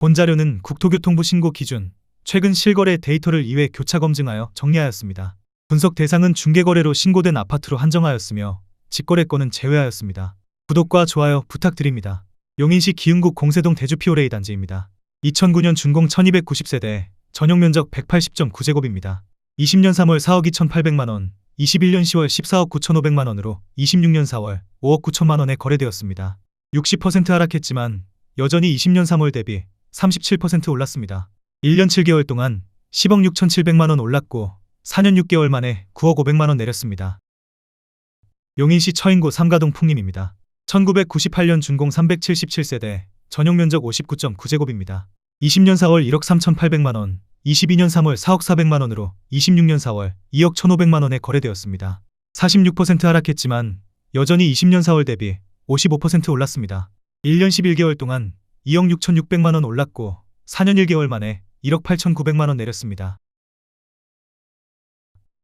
본 자료는 국토교통부 신고 기준, 최근 실거래 데이터를 2회 교차 검증하여 정리하였습니다. 분석 대상은 중개거래로 신고된 아파트로 한정하였으며 직거래권은 제외하였습니다. 구독과 좋아요 부탁드립니다. 용인시 기흥구 공세동 대주피오레이 단지입니다. 2009년 준공 1290세대, 전용면적 180.9제곱입니다. 20년 3월 4억 2,800만원, 21년 10월 14억 9,500만원으로 26년 4월 5억 9천만원에 거래되었습니다. 60% 하락했지만 여전히 20년 3월 대비 37% 올랐습니다. 1년 7개월 동안 10억 6,700만원 올랐고 4년 6개월 만에 9억 500만원 내렸습니다. 용인시 처인구 삼가동 풍림입니다. 1998년 준공 377세대, 전용면적 59.9제곱입니다. 20년 4월 1억 3,800만원, 22년 3월 4억 400만원으로 26년 4월 2억 1,500만원에 거래되었습니다. 46% 하락했지만 여전히 20년 4월 대비 55% 올랐습니다. 1년 11개월 동안 2억 6,600만원 올랐고 4년 1개월 만에 1억 8,900만원 내렸습니다.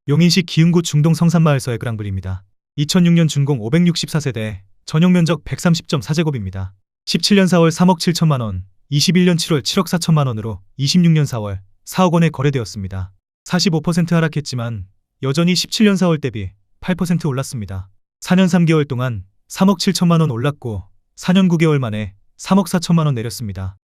용인시 기흥구 중동 성산마을서의 그랑블입니다. 2006년 준공 564세대, 전용면적 130.4제곱입니다. 17년 4월 3억 7천만원, 21년 7월 7억 4천만원으로 26년 4월 4억 원에 거래되었습니다. 45% 하락했지만 여전히 17년 4월 대비 8% 올랐습니다. 4년 3개월 동안 3억 7천만원 올랐고 4년 9개월 만에 3억 4천만원 내렸습니다.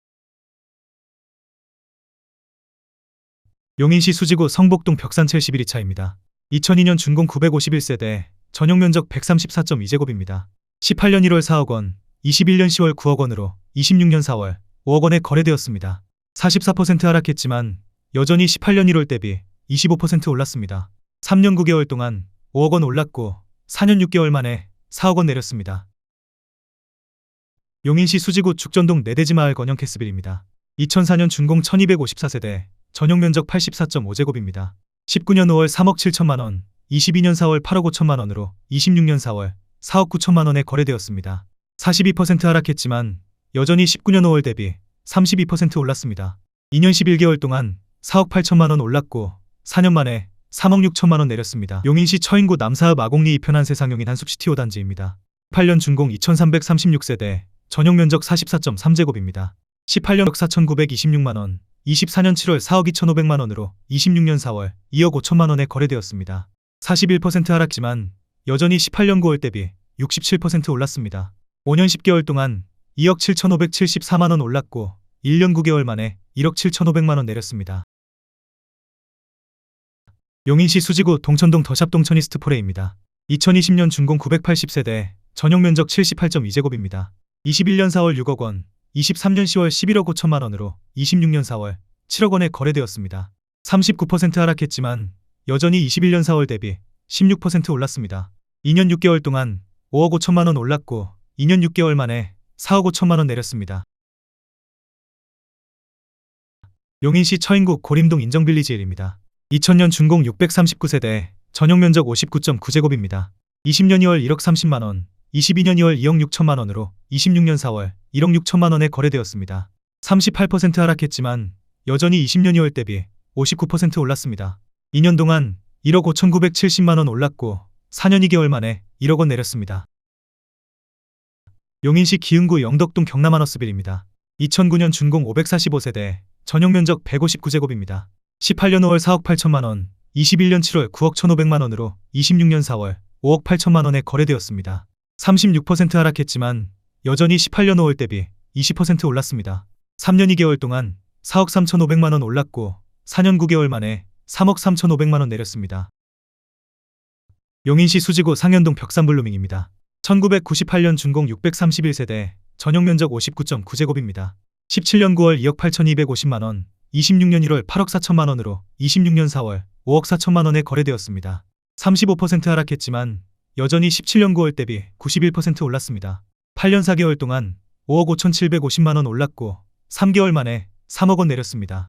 용인시 수지구 성복동 벽산 71차입니다. 2002년 준공 951세대, 전용면적 134.2제곱입니다. 18년 1월 4억 원, 21년 10월 9억 원으로 26년 4월 5억 원에 거래되었습니다. 44% 하락했지만 여전히 18년 1월 대비 25% 올랐습니다. 3년 9개월 동안 5억 원 올랐고 4년 6개월 만에 4억 원 내렸습니다. 용인시 수지구 죽전동 내대지마을 건영 캐스빌입니다. 2004년 준공 1254세대, 전용면적 84.5제곱입니다. 19년 5월 3억 7천만원, 22년 4월 8억 5천만원으로 26년 4월 4억 9천만원에 거래되었습니다. 42% 하락했지만 여전히 19년 5월 대비 32% 올랐습니다. 2년 11개월 동안 4억 8천만원 올랐고 4년 만에 3억 6천만원 내렸습니다. 용인시 처인구 남사읍 아곡리 2편 한세상용인 한숲시티 5단지입니다. 8년 준공 2336세대, 전용면적 44.3제곱입니다. 18년 4,926만원, 24년 7월 4억 2,500만원으로 26년 4월 2억 5천만원에 거래되었습니다. 41% 하락지만 여전히 18년 9월 대비 67% 올랐습니다. 5년 10개월 동안 2억 7,574만원 올랐고 1년 9개월 만에 1억 7,500만원 내렸습니다. 용인시 수지구 동천동 더샵 동천이스트 포레입니다. 2020년 준공 980세대, 전용면적 78.2제곱입니다. 21년 4월 6억 원, 23년 10월 11억 5천만원으로 26년 4월 7억 원에 거래되었습니다. 39% 하락했지만 여전히 21년 4월 대비 16% 올랐습니다. 2년 6개월 동안 5억 5천만원 올랐고 2년 6개월 만에 4억 5천만원 내렸습니다. 용인시 처인구 고림동 인정빌리지 1입니다. 2000년 준공 639세대, 전용면적 59.9제곱입니다. 20년 2월 1억 30만원, 22년 2월 2억 6천만원으로 26년 4월 1억 6천만원에 거래되었습니다. 38% 하락했지만 여전히 20년 2월 대비 59% 올랐습니다. 2년 동안 1억 5,970만원 올랐고 4년 2개월 만에 1억 원 내렸습니다. 용인시 기흥구 영덕동 경남하너스빌입니다. 2009년 준공 545세대, 전용면적 159제곱입니다. 18년 5월 4억 8천만원, 21년 7월 9억 1,500만원으로 26년 4월 5억 8천만원에 거래되었습니다. 36% 하락했지만 여전히 18년 5월 대비 20% 올랐습니다. 3년 2개월 동안 4억 3,500만원 올랐고 4년 9개월 만에 3억 3,500만원 내렸습니다. 용인시 수지구 상현동 벽산블루밍입니다. 1998년 준공 631세대, 전용면적 59.9제곱입니다. 17년 9월 2억 8,250만원, 26년 1월 8억 4천만원으로 26년 4월 5억 4천만원에 거래되었습니다. 35% 하락했지만 여전히 17년 9월 대비 91% 올랐습니다. 8년 4개월 동안 5억 5,750만원 올랐고 3개월 만에 3억 원 내렸습니다.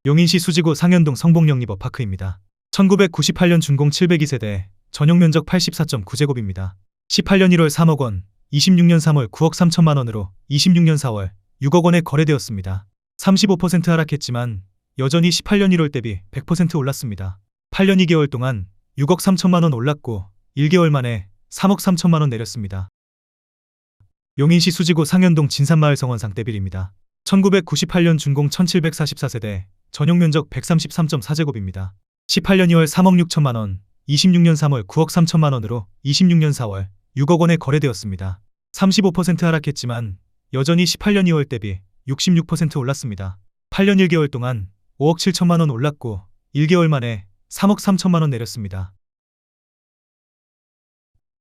용인시 수지구 상현동 성복영리버파크입니다. 1998년 준공 702세대, 전용면적 84.9제곱입니다. 18년 1월 3억 원, 26년 3월 9억 3천만원으로 26년 4월 6억 원에 거래되었습니다. 35% 하락했지만 여전히 18년 1월 대비 100% 올랐습니다. 8년 2개월 동안 6억 3천만원 올랐고 1개월 만에 3억 3천만원 내렸습니다. 용인시 수지구 상현동 진산마을 성원 상대빌입니다. 1998년 준공 1744세대, 전용면적 133.4제곱입니다. 18년 2월 3억 6천만원, 26년 3월 9억 3천만원으로 26년 4월 6억 원에 거래되었습니다. 35% 하락했지만 여전히 18년 2월 대비 66% 올랐습니다. 8년 1개월 동안 5억 7천만원 올랐고 1개월 만에 3억 3천만원 내렸습니다.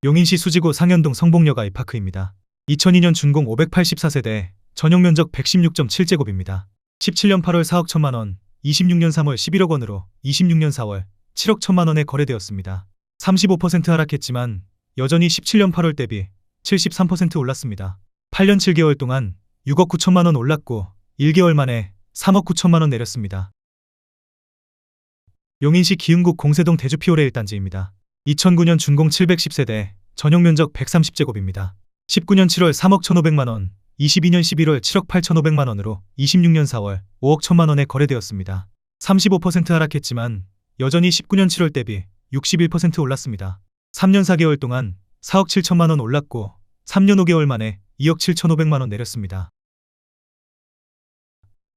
용인시 수지구 상현동 성복역 아이파크입니다. 2002년 준공 584세대, 전용면적 116.7제곱입니다. 17년 8월 4억 1천만원, 26년 3월 11억 원으로 26년 4월 7억 1천만원에 거래되었습니다. 35% 하락했지만 여전히 17년 8월 대비 73% 올랐습니다. 8년 7개월 동안 6억 9천만원 올랐고 1개월 만에 3억 9천만원 내렸습니다. 용인시 기흥구 공세동 대주피오레 1단지입니다. 2009년 준공 710세대, 전용면적 130제곱입니다. 19년 7월 3억 1,500만원, 22년 11월 7억 8,500만원으로 26년 4월 5억 1천만원에 거래되었습니다. 35% 하락했지만 여전히 19년 7월 대비 61% 올랐습니다. 3년 4개월 동안 4억 7천만원 올랐고 3년 5개월 만에 2억 7,500만원 내렸습니다.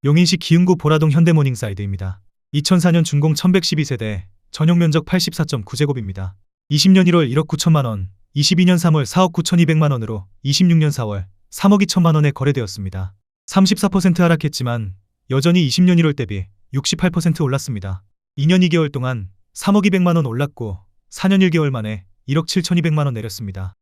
용인시 기흥구 보라동 현대모닝사이드입니다. 2004년 준공 1112세대, 전용면적 84.9제곱입니다. 20년 1월 1억 9천만원, 22년 3월 4억 9,200만원으로 26년 4월 3억 2천만원에 거래되었습니다. 34% 하락했지만 여전히 20년 1월 대비 68% 올랐습니다. 2년 2개월 동안 3억 200만원 올랐고 4년 1개월 만에 1억 7,200만원 내렸습니다.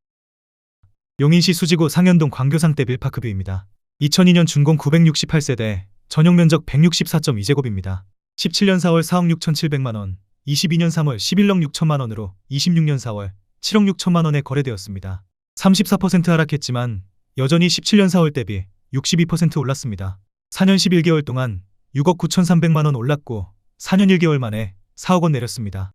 용인시 수지구 상현동 광교상대 빌파크뷰입니다. 2002년 준공 968세대, 전용면적 164.2제곱입니다. 17년 4월 4억 6,700만원, 22년 3월 11억 6천만원으로 26년 4월 7억 6천만원에 거래되었습니다. 34% 하락했지만 여전히 17년 4월 대비 62% 올랐습니다. 4년 11개월 동안 6억 9,300만원 올랐고 4년 1개월 만에 4억 원 내렸습니다.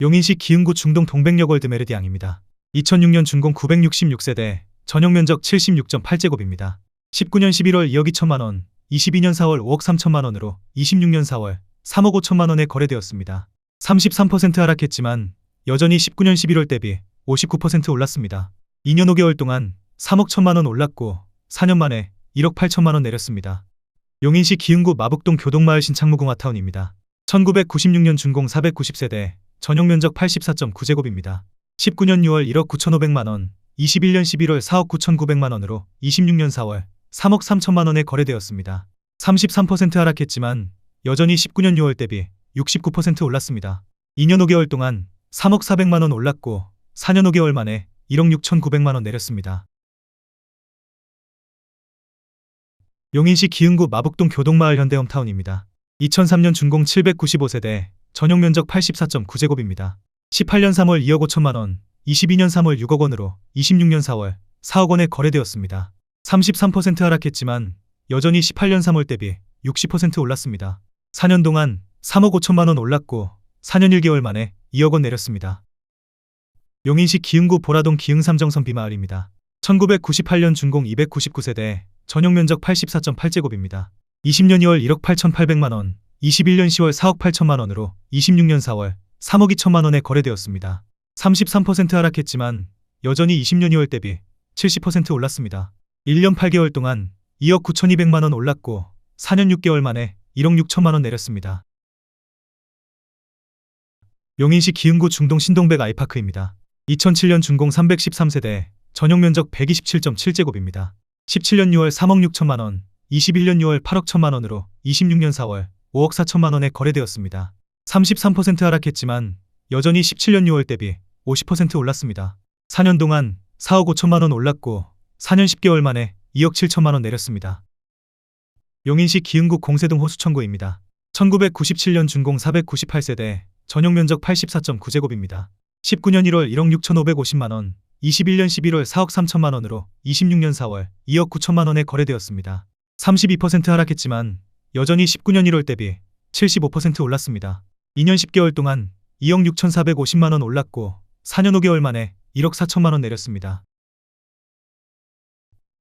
용인시 기흥구 중동 동백역 월드 메르디앙입니다. 2006년 준공 966세대, 전용면적 76.8제곱입니다. 19년 11월 2억 2천만원, 22년 4월 5억 3천만원으로 26년 4월 3억 5천만원에 거래되었습니다. 33% 하락했지만 여전히 19년 11월 대비 59% 올랐습니다. 2년 5개월 동안 3억 1천만원 올랐고 4년 만에 1억 8천만원 내렸습니다. 용인시 기흥구 마북동 교동마을 신창무궁화타운입니다. 1996년 준공 490세대, 전용면적 84.9제곱입니다. 19년 6월 1억 9,500만원, 21년 11월 4억 9,900만원으로 26년 4월 3억 3천만원에 거래되었습니다. 33% 하락했지만 여전히 19년 6월 대비 69% 올랐습니다. 2년 5개월 동안 3억 400만원 올랐고 4년 5개월 만에 1억 6,900만원 내렸습니다. 용인시 기흥구 마북동 교동마을 현대홈타운입니다. 2003년 준공 795세대, 전용면적 84.9제곱입니다. 18년 3월 2억 5천만원, 22년 3월 6억 원으로 26년 4월 4억 원에 거래되었습니다. 33% 하락했지만 여전히 18년 3월 대비 60% 올랐습니다. 4년 동안 3억 5천만원 올랐고 4년 1개월 만에 2억 원 내렸습니다. 용인시 기흥구 보라동 기흥삼정선 비마을입니다. 1998년 준공 299세대, 전용면적 84.8제곱입니다. 20년 2월 1억 8,800만원, 21년 10월 4억 8천만원으로 26년 4월 3억 2천만원에 거래되었습니다. 33% 하락했지만 여전히 20년 2월 대비 70% 올랐습니다. 1년 8개월 동안 2억 9,200만원 올랐고 4년 6개월 만에 1억 6천만원 내렸습니다. 용인시 기흥구 중동 신동백 아이파크입니다. 2007년 준공 313세대, 전용면적 127.7제곱입니다. 17년 6월 3억 6천만원, 21년 6월 8억 천만원으로 26년 4월 5억 4천만원에 거래되었습니다. 33% 하락했지만 여전히 17년 6월 대비 50% 올랐습니다. 4년 동안 4억 5천만원 올랐고 4년 10개월 만에 2억 7천만원 내렸습니다. 용인시 기흥구 공세동 호수천구입니다. 1997년 준공 498세대, 전용면적 84.9제곱입니다. 19년 1월 1억 6,550만원, 21년 11월 4억 3천만원으로 26년 4월 2억 9천만원에 거래되었습니다. 32% 하락했지만 여전히 19년 1월 대비 75% 올랐습니다. 2년 10개월 동안 2억 6,450만원 올랐고 4년 5개월 만에 1억 4천만원 내렸습니다.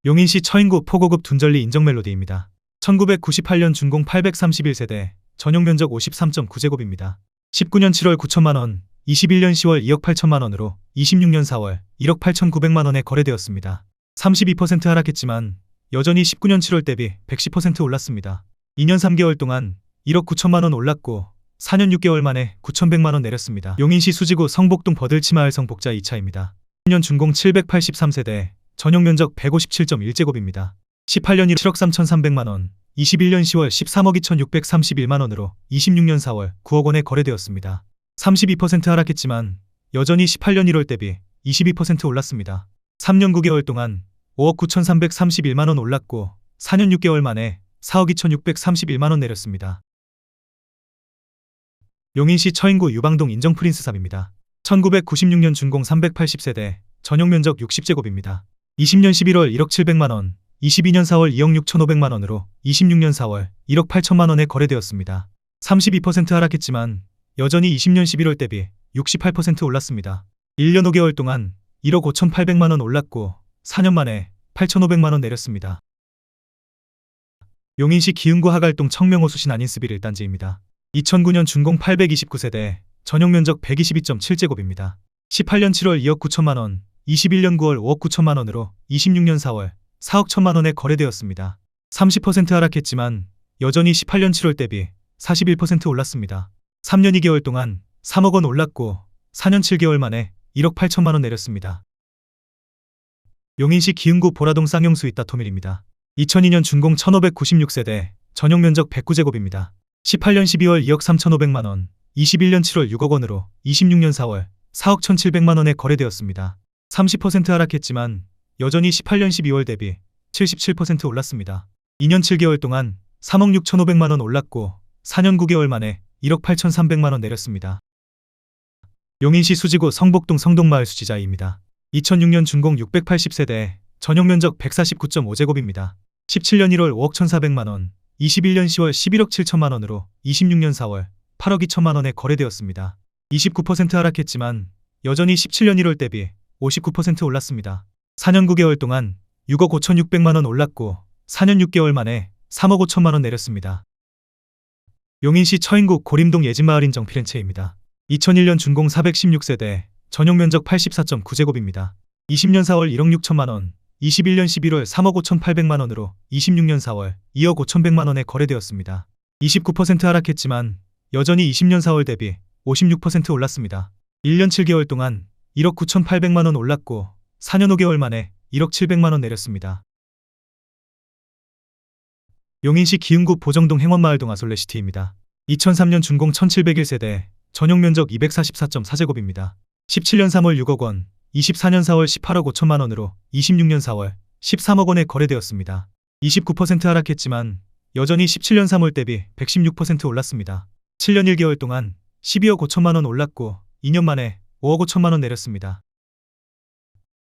용인시 처인구 포고급 둔절리 인정멜로디입니다. 1998년 준공 831세대, 전용면적 53.9제곱입니다. 19년 7월 9천만원, 21년 10월 2억 8천만 원으로 26년 4월 1억 8,900만 원에 거래되었습니다. 32% 하락했지만 여전히 19년 7월 대비 110% 올랐습니다. 2년 3개월 동안 1억 9천만 원 올랐고 4년 6개월 만에 9,100만 원 내렸습니다. 용인시 수지구 성복동 버들치마을 성복자 2차입니다. 10년 준공 783세대, 전용 면적 157.1제곱입니다. 18년 1억 7억 3,300만 원, 21년 10월 13억 2,631만 원으로 26년 4월 9억 원에 거래되었습니다. 32% 하락했지만 여전히 18년 1월 대비 22% 올랐습니다. 3년 9개월 동안 5억 9,331만 원 올랐고 4년 6개월 만에 4억 2,631만 원 내렸습니다. 용인시 처인구 유방동 인정프린스샵입니다. 1996년 준공 380세대, 전용 면적 60제곱입니다. 20년 11월 1억 700만 원, 22년 4월 2억 6,500만 원으로 26년 4월 1억 8천만 원에 거래되었습니다. 32% 하락했지만 여전히 20년 11월 대비 68% 올랐습니다. 1년 5개월 동안 1억 5,800만 원 올랐고 4년 만에 8,500만 원 내렸습니다. 용인시 기흥구 하갈동 청명호 수신 안인스빌 1단지입니다. 2009년 준공 829세대, 전용 면적 122.7제곱입니다. 18년 7월 2억 9천만 원, 21년 9월 5억 9천만 원으로 26년 4월 4억 1천만 원에 거래되었습니다. 30% 하락했지만 여전히 18년 7월 대비 41% 올랐습니다. 3년 2개월 동안 3억 원 올랐고 4년 7개월 만에 1억 8천만 원 내렸습니다. 용인시 기흥구 보라동 쌍용수 이따토밀입니다. 2002년 준공 1596세대, 전용 면적 109제곱입니다. 18년 12월 2억 3,500만 원, 21년 7월 6억 원으로 26년 4월 4억 1,700만 원에 거래되었습니다. 30% 하락했지만 여전히 18년 12월 대비 77% 올랐습니다. 2년 7개월 동안 3억 6,500만 원 올랐고 4년 9개월 만에 1억 8,300만 원 내렸습니다. 용인시 수지구 성복동 성동마을 수지자이입니다. 2006년 준공 680세대, 전용 면적 149.5제곱입니다. 17년 1월 5억 1,400만 원, 21년 10월 11억 7천만 원으로 26년 4월 8억 2천만 원에 거래되었습니다. 29% 하락했지만 여전히 17년 1월 대비 59% 올랐습니다. 4년 9개월 동안 6억 5,600만 원 올랐고 4년 6개월 만에 3억 5천만 원 내렸습니다. 용인시 처인구 고림동 예진마을 인정 피렌체입니다. 2001년 준공 416세대, 전용 면적 84.9제곱입니다. 20년 4월 1억 6천만 원, 21년 11월 3억 5,800만 원으로 26년 4월 2억 5,100만 원에 거래되었습니다. 29% 하락했지만 여전히 20년 4월 대비 56% 올랐습니다. 1년 7개월 동안 1억 9,800만 원 올랐고 4년 5개월 만에 1억 700만 원 내렸습니다. 용인시 기흥구 보정동 행원마을동 아솔레시티입니다. 2003년 준공 1701세대, 전용 면적 244.4제곱입니다. 17년 3월 6억 원, 24년 4월 18억 5천만 원으로 26년 4월 13억 원에 거래되었습니다. 29% 하락했지만 여전히 17년 3월 대비 116% 올랐습니다. 7년 1개월 동안 12억 5천만 원 올랐고 2년 만에 5억 5천만 원 내렸습니다.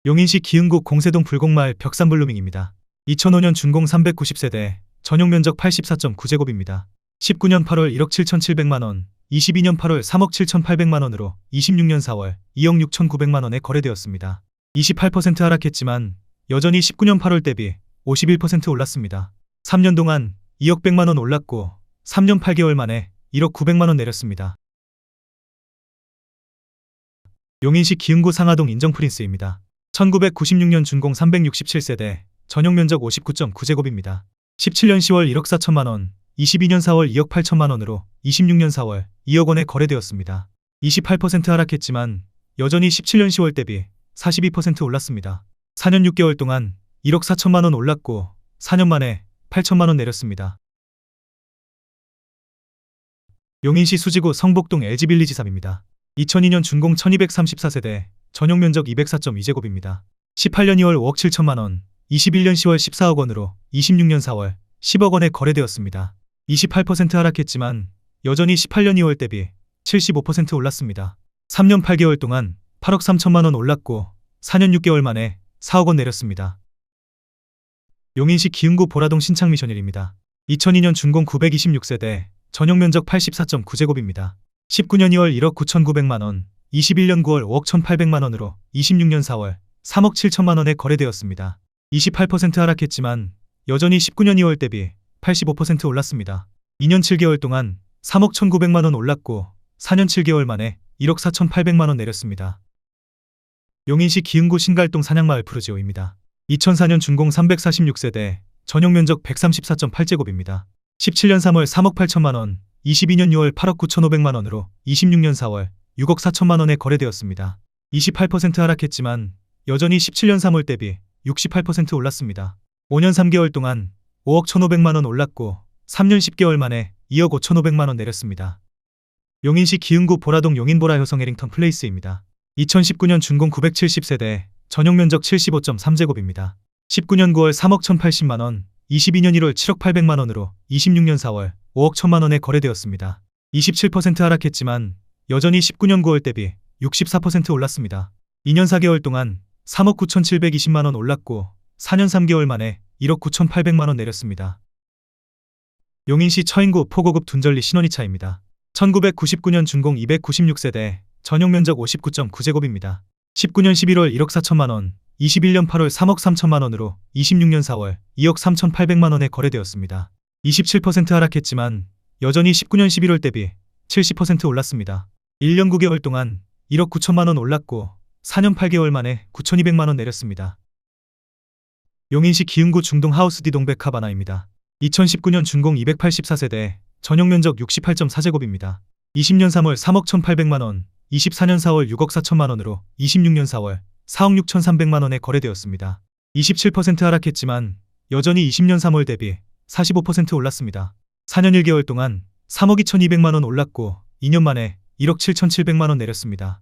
용인시 기흥구 공세동 불곡마을 벽산블루밍입니다. 2005년 준공 390세대, 전용 면적 84.9제곱입니다. 19년 8월 1억 7,700만 원, 22년 8월 3억 7,800만 원으로 26년 4월 2억 6,900만 원에 거래되었습니다. 28% 하락했지만 여전히 19년 8월 대비 51% 올랐습니다. 3년 동안 2억 100만 원 올랐고 3년 8개월 만에 1억 900만 원 내렸습니다. 용인시 기흥구 상하동 인정프린스입니다. 1996년 준공 367세대, 전용 면적 59.9제곱입니다. 17년 10월 1억 4천만 원, 22년 4월 2억 8천만 원으로 26년 4월 2억 원에 거래되었습니다. 28% 하락했지만 여전히 17년 10월 대비 42% 올랐습니다. 4년 6개월 동안 1억 4천만 원 올랐고 4년 만에 8천만 원 내렸습니다. 용인시 수지구 성복동 LG빌리지 3입니다. 2002년 준공 1234세대, 전용 면적 204.2제곱입니다. 18년 2월 5억 7천만 원, 21년 10월 14억 원으로 26년 4월 10억 원에 거래되었습니다. 28% 하락했지만 여전히 18년 2월 대비 75% 올랐습니다. 3년 8개월 동안 8억 3천만 원 올랐고 4년 6개월 만에 4억 원 내렸습니다. 용인시 기흥구 보라동 신창미션일입니다. 2002년 준공 926세대, 전용 면적 84.9제곱입니다. 19년 2월 1억 9,900만 원, 21년 9월 5억 1,800만 원으로 26년 4월 3억 7천만 원에 거래되었습니다. 28% 하락했지만 여전히 19년 2월 대비 85% 올랐습니다. 2년 7개월 동안 3억 1,900만 원 올랐고 4년 7개월 만에 1억 4,800만 원 내렸습니다. 용인시 기흥구 신갈동 사냥마을 푸르지오입니다. 2004년 준공 346세대, 전용 면적 134.8제곱입니다. 17년 3월 3억 8천만 원, 22년 6월 8억 9,500만 원으로 26년 4월 6억 4천만 원에 거래되었습니다. 28% 하락했지만 여전히 17년 3월 대비 68% 올랐습니다. 5년 3개월 동안 5억 1,500만 원 올랐고 3년 10개월 만에 2억 5,500만 원 내렸습니다. 용인시 기흥구 보라동 용인보라 효성 해링턴 플레이스입니다. 2019년 준공 970세대, 전용 면적 75.3제곱입니다. 19년 9월 3억 1,080만 원, 22년 1월 7억 800만 원으로 26년 4월 5억 1,000만 원에 거래되었습니다. 27% 하락했지만 여전히 19년 9월 대비 64% 올랐습니다. 2년 4개월 동안 3억 9,720만 원 올랐고 4년 3개월 만에 1억 9,800만 원 내렸습니다. 용인시 처인구 포고급 둔절리 신원이차입니다. 1999년 준공 296세대, 전용 면적 59.9제곱입니다. 19년 11월 1억 4천만 원, 21년 8월 3억 3천만 원으로 26년 4월 2억 3,800만 원에 거래되었습니다. 27% 하락했지만 여전히 19년 11월 대비 70% 올랐습니다. 1년 9개월 동안 1억 9천만 원 올랐고 4년 8개월 만에 9,200만 원 내렸습니다. 용인시 기흥구 중동 하우스 D 동백 카바나입니다. 2019년 준공 284세대, 전용 면적 68.4제곱입니다. 20년 3월 3억 1,800만 원, 24년 4월 6억 4천만 원으로 26년 4월 4억 6,300만 원에 거래되었습니다. 27% 하락했지만 여전히 20년 3월 대비 45% 올랐습니다. 4년 1개월 동안 3억 2,200만 원 올랐고 2년 만에 1억 7,700만 원 내렸습니다.